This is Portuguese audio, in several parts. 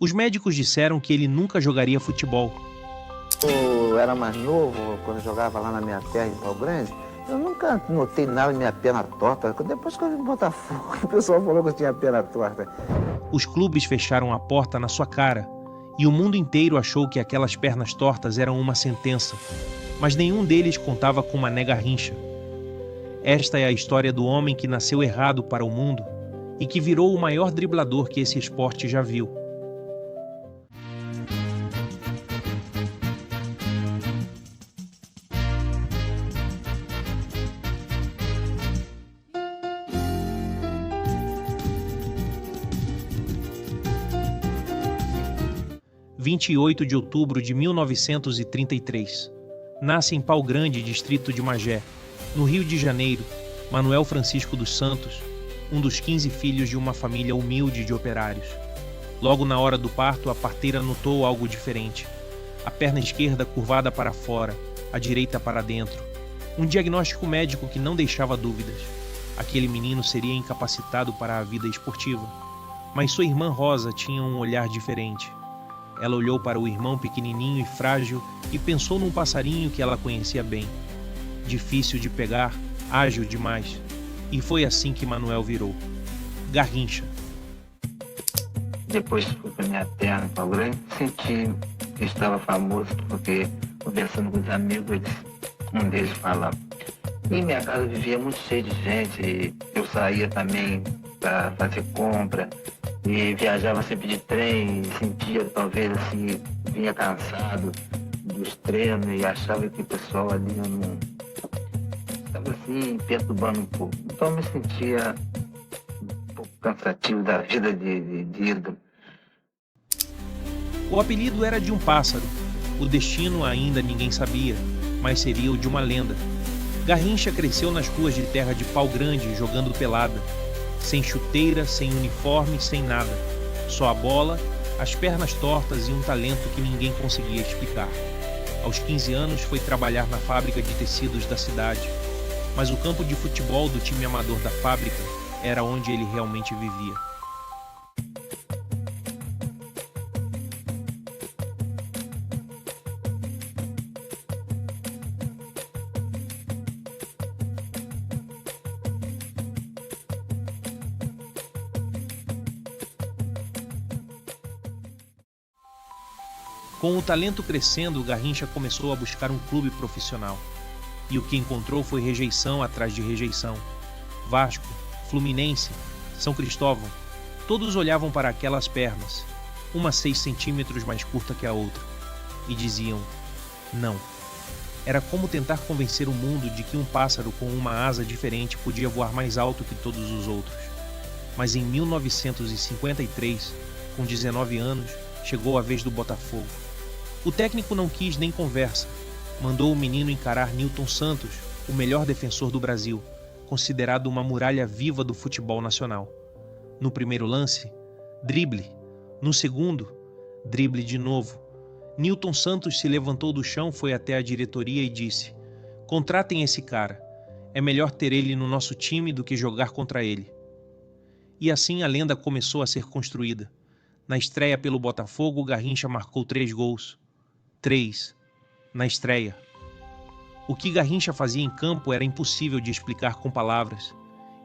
Os médicos disseram que ele nunca jogaria futebol. Eu era mais novo, quando eu jogava lá na minha terra, em Pau Grande, eu nunca notei nada na minha perna torta. Depois que eu vim em Botafogo, o pessoal falou que eu tinha a perna torta. Os clubes fecharam a porta na sua cara e o mundo inteiro achou que aquelas pernas tortas eram uma sentença, mas nenhum deles contava com Mané Garrincha. Esta é a história do homem que nasceu errado para o mundo e que virou o maior driblador que esse esporte já viu. – 28 de outubro de 1933. Nasce em Pau Grande, distrito de Magé, no Rio de Janeiro, Manuel Francisco dos Santos, um dos 15 filhos de uma família humilde de operários. Logo na hora do parto, a parteira notou algo diferente. A perna esquerda curvada para fora, a direita para dentro. Um diagnóstico médico que não deixava dúvidas. Aquele menino seria incapacitado para a vida esportiva. Mas sua irmã Rosa tinha um olhar diferente. Ela olhou para o irmão pequenininho e frágil e pensou num passarinho que ela conhecia bem. Difícil de pegar, ágil demais. E foi assim que Manuel virou. Garrincha. Depois fui para minha terra, Pau Grande, senti que estava famoso, porque conversando com os amigos, um deles falava. E minha casa vivia muito cheia de gente, e eu saía também para fazer compra, e viajava sempre de trem, e sentia talvez assim, vinha cansado dos treinos e achava que o pessoal ali não estava assim, perturbando um pouco. Então eu me sentia um pouco cansativo da vida de ídolo. O apelido era de um pássaro. O destino ainda ninguém sabia, mas seria o de uma lenda. Garrincha cresceu nas ruas de terra de Pau Grande jogando pelada. Sem chuteira, sem uniforme, sem nada. Só a bola, as pernas tortas e um talento que ninguém conseguia explicar. Aos 15 anos foi trabalhar na fábrica de tecidos da cidade. Mas o campo de futebol do time amador da fábrica era onde ele realmente vivia. Com o talento crescendo, Garrincha começou a buscar um clube profissional. E o que encontrou foi rejeição atrás de rejeição. Vasco, Fluminense, São Cristóvão, todos olhavam para aquelas pernas, uma 6 centímetros mais curta que a outra, e diziam, não. Era como tentar convencer o mundo de que um pássaro com uma asa diferente podia voar mais alto que todos os outros. Mas em 1953, com 19 anos, chegou a vez do Botafogo. O técnico não quis nem conversa. Mandou o menino encarar Nilton Santos, o melhor defensor do Brasil, considerado uma muralha viva do futebol nacional. No primeiro lance, drible. No segundo, drible de novo. Nilton Santos se levantou do chão, foi até a diretoria e disse: contratem esse cara. É melhor ter ele no nosso time do que jogar contra ele. E assim a lenda começou a ser construída. Na estreia pelo Botafogo, Garrincha marcou 3 gols. 3. Na estreia. O que Garrincha fazia em campo era impossível de explicar com palavras.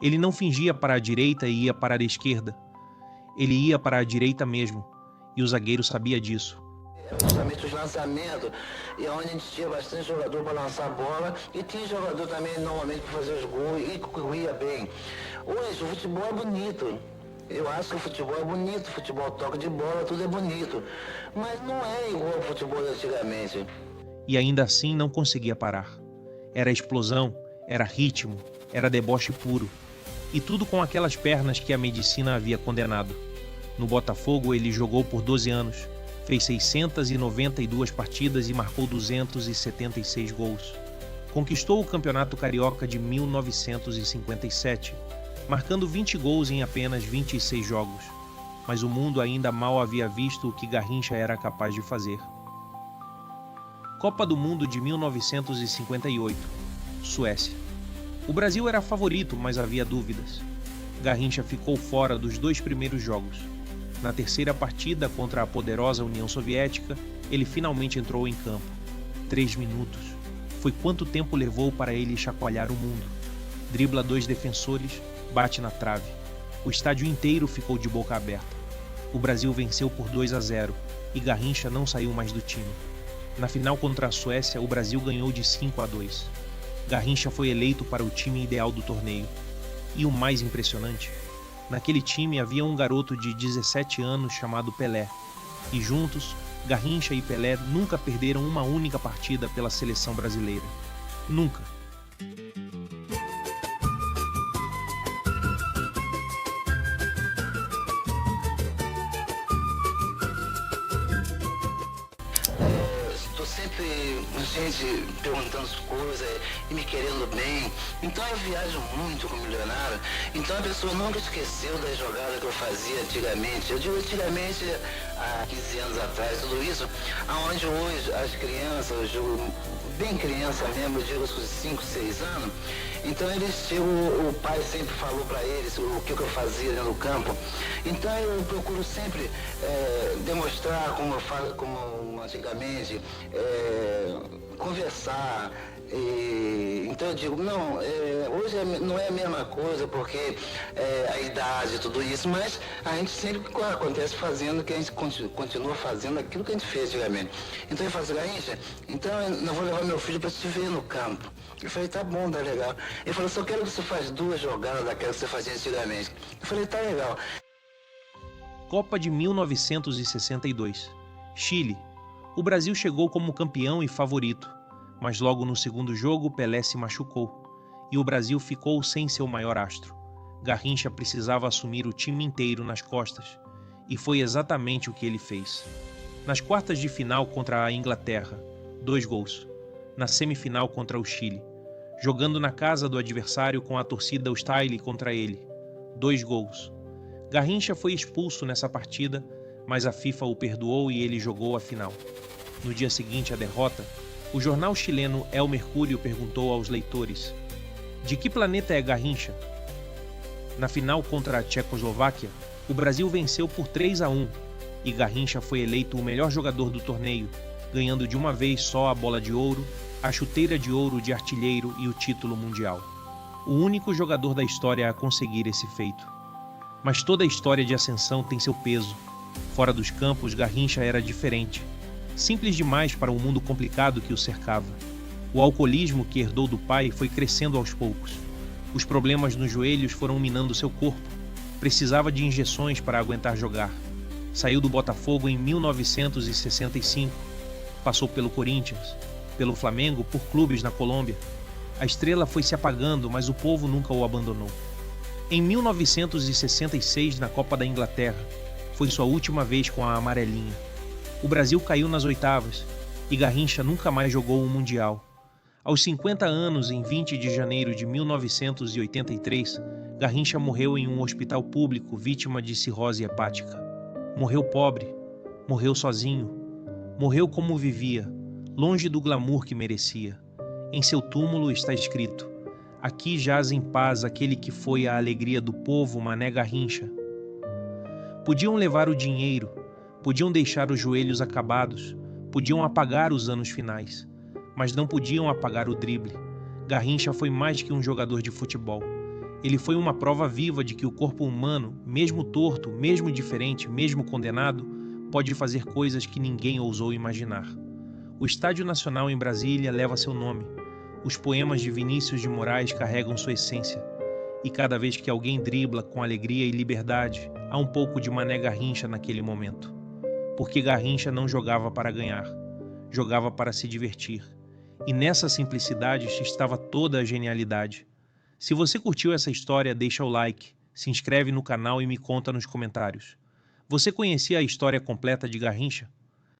Ele não fingia para a direita e ia para a esquerda. Ele ia para a direita mesmo, e o zagueiro sabia disso. Justamente os lançamentos, e onde a gente tinha bastante jogador para lançar a bola, e tinha jogador também normalmente para fazer os gols, e corria bem. Hoje o futebol é bonito. Eu acho que o futebol é bonito, o futebol toca de bola, tudo é bonito. Mas não é igual ao futebol de antigamente. E ainda assim não conseguia parar. Era explosão, era ritmo, era deboche puro. E tudo com aquelas pernas que a medicina havia condenado. No Botafogo ele jogou por 12 anos, fez 692 partidas e marcou 276 gols. Conquistou o Campeonato Carioca de 1957, marcando 20 gols em apenas 26 jogos. Mas o mundo ainda mal havia visto o que Garrincha era capaz de fazer. Copa do Mundo de 1958, Suécia. O Brasil era favorito, mas havia dúvidas. Garrincha ficou fora dos 2 primeiros jogos. Na terceira partida contra a poderosa União Soviética, ele finalmente entrou em campo. 3 minutos. Foi quanto tempo levou para ele chacoalhar o mundo. Dribla 2 defensores, bate na trave. O estádio inteiro ficou de boca aberta. O Brasil venceu por 2-0 e Garrincha não saiu mais do time. Na final contra a Suécia, o Brasil ganhou de 5-2. Garrincha foi eleito para o time ideal do torneio. E o mais impressionante, naquele time havia um garoto de 17 anos chamado Pelé. E juntos, Garrincha e Pelé nunca perderam uma única partida pela seleção brasileira. Nunca. Estou sempre, gente, perguntando as coisas e me querendo bem. Então eu viajo muito com o milionário. Então a pessoa nunca esqueceu da jogada que eu fazia antigamente. Eu digo antigamente, há 15 anos atrás, tudo isso, aonde hoje as crianças, eu jogo bem criança mesmo, eu digo os 5, 6 anos. Então eles chegam, o pai sempre falou para eles o que eu fazia dentro do campo. Então eu procuro sempre demonstrar como eu faço, como antigamente, conversar. Então eu digo, não, hoje não é a mesma coisa, porque a idade e tudo isso, mas a gente sempre acontece fazendo, que a gente continua fazendo aquilo que a gente fez antigamente. Então eu faço, Garrincha, então eu vou levar meu filho para te ver no campo. Eu falei, tá bom, tá legal. Ele falou, só quero que você faça 2 jogadas daquelas que você fazia antigamente. Eu falei, tá legal. Copa de 1962. Chile. O Brasil chegou como campeão e favorito, mas logo no segundo jogo Pelé se machucou e o Brasil ficou sem seu maior astro. Garrincha precisava assumir o time inteiro nas costas e foi exatamente o que ele fez. Nas quartas de final contra a Inglaterra, 2 gols. Na semifinal contra o Chile, jogando na casa do adversário com a torcida hostile contra ele, 2 gols. Garrincha foi expulso nessa partida, mas a FIFA o perdoou e ele jogou a final. No dia seguinte à derrota, o jornal chileno El Mercúrio perguntou aos leitores: de que planeta é Garrincha? Na final contra a Tchecoslováquia, o Brasil venceu por 3-1 e Garrincha foi eleito o melhor jogador do torneio, ganhando de uma vez só a bola de ouro, a chuteira de ouro de artilheiro e o título mundial. O único jogador da história a conseguir esse feito. Mas toda a história de ascensão tem seu peso. Fora dos campos, Garrincha era diferente. Simples demais para o mundo complicado que o cercava. O alcoolismo que herdou do pai foi crescendo aos poucos. Os problemas nos joelhos foram minando seu corpo. Precisava de injeções para aguentar jogar. Saiu do Botafogo em 1965. Passou pelo Corinthians, pelo Flamengo, por clubes na Colômbia. A estrela foi se apagando, mas o povo nunca o abandonou. Em 1966, na Copa da Inglaterra, foi sua última vez com a amarelinha. O Brasil caiu nas oitavas e Garrincha nunca mais jogou um Mundial. Aos 50 anos, em 20 de janeiro de 1983, Garrincha morreu em um hospital público vítima de cirrose hepática. Morreu pobre, morreu sozinho, morreu como vivia, longe do glamour que merecia. Em seu túmulo está escrito: aqui jaz em paz aquele que foi a alegria do povo, Mané Garrincha. Podiam levar o dinheiro, podiam deixar os joelhos acabados, podiam apagar os anos finais, mas não podiam apagar o drible. Garrincha foi mais que um jogador de futebol. Ele foi uma prova viva de que o corpo humano, mesmo torto, mesmo diferente, mesmo condenado, pode fazer coisas que ninguém ousou imaginar. O Estádio Nacional em Brasília leva seu nome. Os poemas de Vinícius de Moraes carregam sua essência. E cada vez que alguém dribla com alegria e liberdade, há um pouco de Mané Garrincha naquele momento. Porque Garrincha não jogava para ganhar, jogava para se divertir. E nessa simplicidade estava toda a genialidade. Se você curtiu essa história, deixa o like, se inscreve no canal e me conta nos comentários. Você conhecia a história completa de Garrincha?